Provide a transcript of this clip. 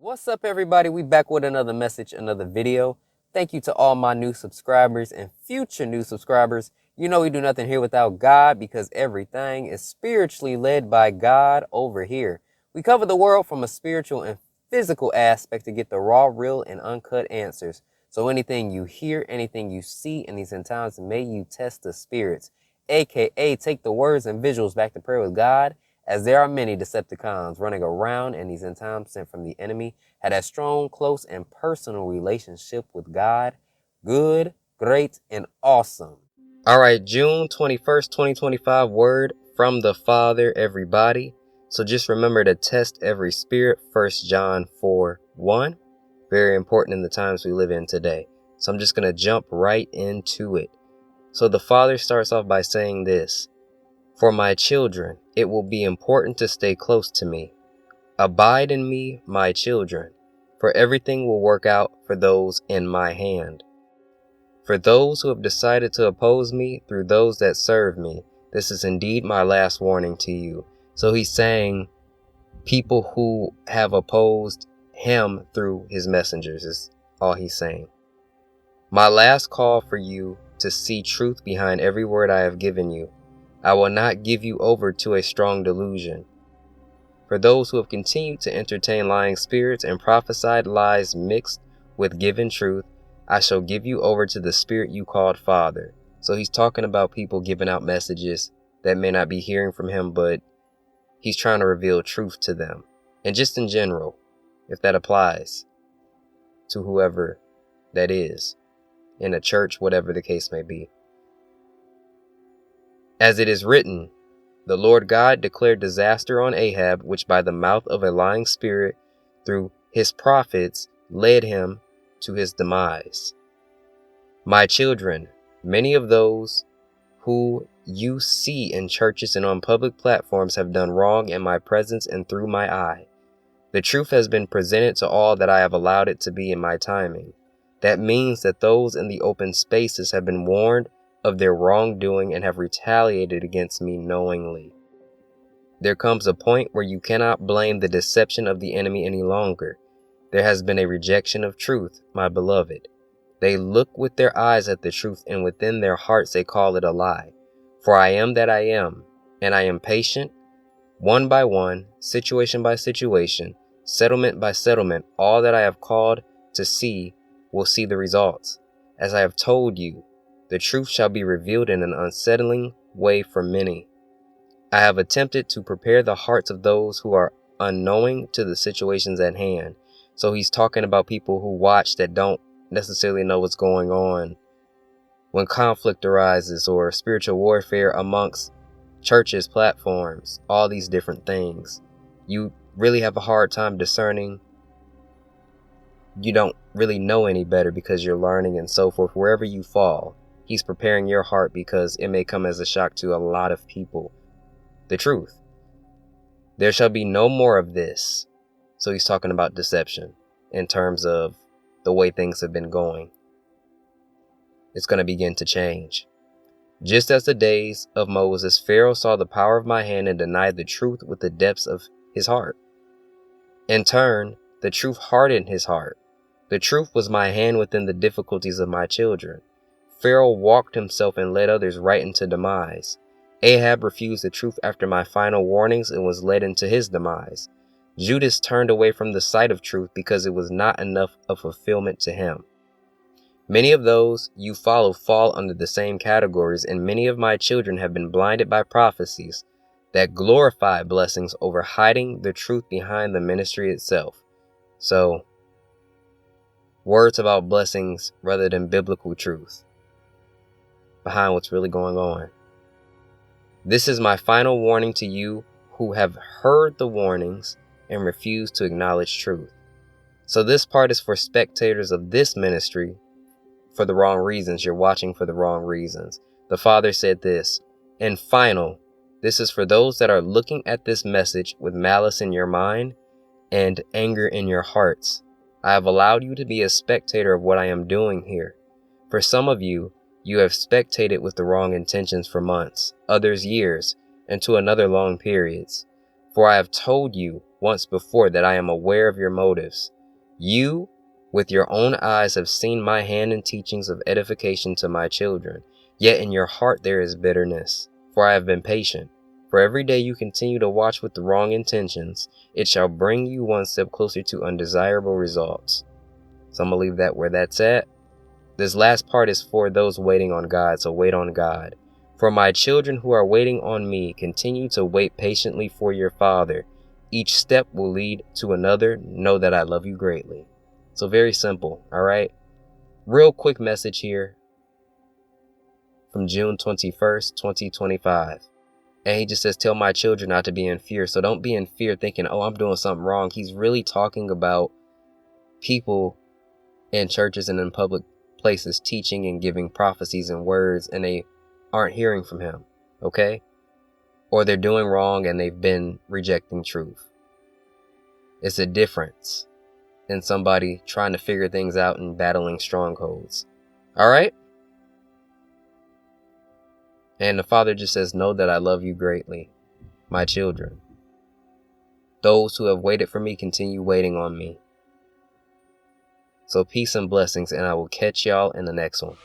What's up, everybody? We back with another message, another video. Thank you to all my new subscribers and future new subscribers. You know we do nothing here without God because everything is spiritually led by God over here. We cover the world from a spiritual and physical aspect to get the raw, real, and uncut answers. So anything you hear, anything you see in these end times, may you test the spirits, aka take the words and visuals back to prayer with God, as there are many Decepticons running around in these end times sent from the enemy, had a strong, close, and personal relationship with God. Good, great, and awesome. All right, June 21st, 2025, word from the Father, everybody. So just remember to test every spirit, 1 John 4:1. Very important in the times we live in today. So I'm just going to jump right into it. So the Father starts off by saying this: "For my children, it will be important to stay close to me. Abide in me, my children, for everything will work out for those in my hand. For those who have decided to oppose me through those that serve me, this is indeed my last warning to you." So he's saying people who have opposed him through his messengers is all he's saying. "My last call for you to see truth behind every word I have given you. I will not give you over to a strong delusion. For those who have continued to entertain lying spirits and prophesied lies mixed with given truth, I shall give you over to the spirit you called Father." So he's talking about people giving out messages that may not be hearing from him, but he's trying to reveal truth to them. And just in general, if that applies to whoever that is, in a church, whatever the case may be. "As it is written, the Lord God declared disaster on Ahab, which by the mouth of a lying spirit through his prophets led him to his demise. My children, many of those who you see in churches and on public platforms have done wrong in my presence and through my eye. The truth has been presented to all that I have allowed it to be in my timing. That means that those in the open spaces have been warned of their wrongdoing and have retaliated against me knowingly. There comes a point where you cannot blame the deception of the enemy any longer. There has been a rejection of truth, my beloved. They look with their eyes at the truth, and within their hearts they call it a lie. For I am that I am, and I am patient, one by one, situation by situation, settlement by settlement. All that I have called to see will see the results. As I have told you, the truth shall be revealed in an unsettling way for many. I have attempted to prepare the hearts of those who are unknowing to the situations at hand." So he's talking about people who watch that don't necessarily know what's going on when conflict arises or spiritual warfare amongst churches, platforms, all these different things. You really have a hard time discerning. You don't really know any better because you're learning and so forth. Wherever you fall, he's preparing your heart because it may come as a shock to a lot of people. The truth. There shall be no more of this. So he's talking about deception in terms of the way things have been going. It's going to begin to change. Just as the days of Moses, Pharaoh saw the power of my hand and denied the truth with the depths of his heart. In turn, the truth hardened his heart. The truth was my hand within the difficulties of my children. Pharaoh walked himself and led others right into demise. Ahab refused the truth after my final warnings and was led into his demise. Judas turned away from the sight of truth because it was not enough of fulfillment to him. Many of those you follow fall under the same categories, and many of my children have been blinded by prophecies that glorify blessings over hiding the truth behind the ministry itself." So, words about blessings rather than biblical truth behind what's really going on. "This is my final warning to you who have heard the warnings and refuse to acknowledge truth." So this part is for spectators of this ministry for the wrong reasons. You're watching for the wrong reasons. The Father said this: "And final, this is for those that are looking at this message with malice in your mind and anger in your hearts. I have allowed you to be a spectator of what I am doing here. For some of you, you have spectated with the wrong intentions for months, others years, and to another long periods. For I have told you once before that I am aware of your motives. You, with your own eyes, have seen my hand in teachings of edification to my children. Yet in your heart there is bitterness, for I have been patient. For every day you continue to watch with the wrong intentions, it shall bring you one step closer to undesirable results. So I'm going to leave that where that's at. This last part is for those waiting on God, so wait on God. For my children who are waiting on me, continue to wait patiently for your Father. Each step will lead to another. Know that I love you greatly. So very simple, all right? Real quick message here from June 21st, 2025. And he just says, tell my children not to be in fear. So don't be in fear thinking, oh, I'm doing something wrong. He's really talking about people in churches and in public places teaching and giving prophecies and words, and they aren't hearing from him, okay? Or they're doing wrong and they've been rejecting truth. It's a difference than somebody trying to figure things out and battling strongholds. All right? And the Father just says, know that I love you greatly, my children. Those who have waited for me continue waiting on me. So peace and blessings, and I will catch y'all in the next one.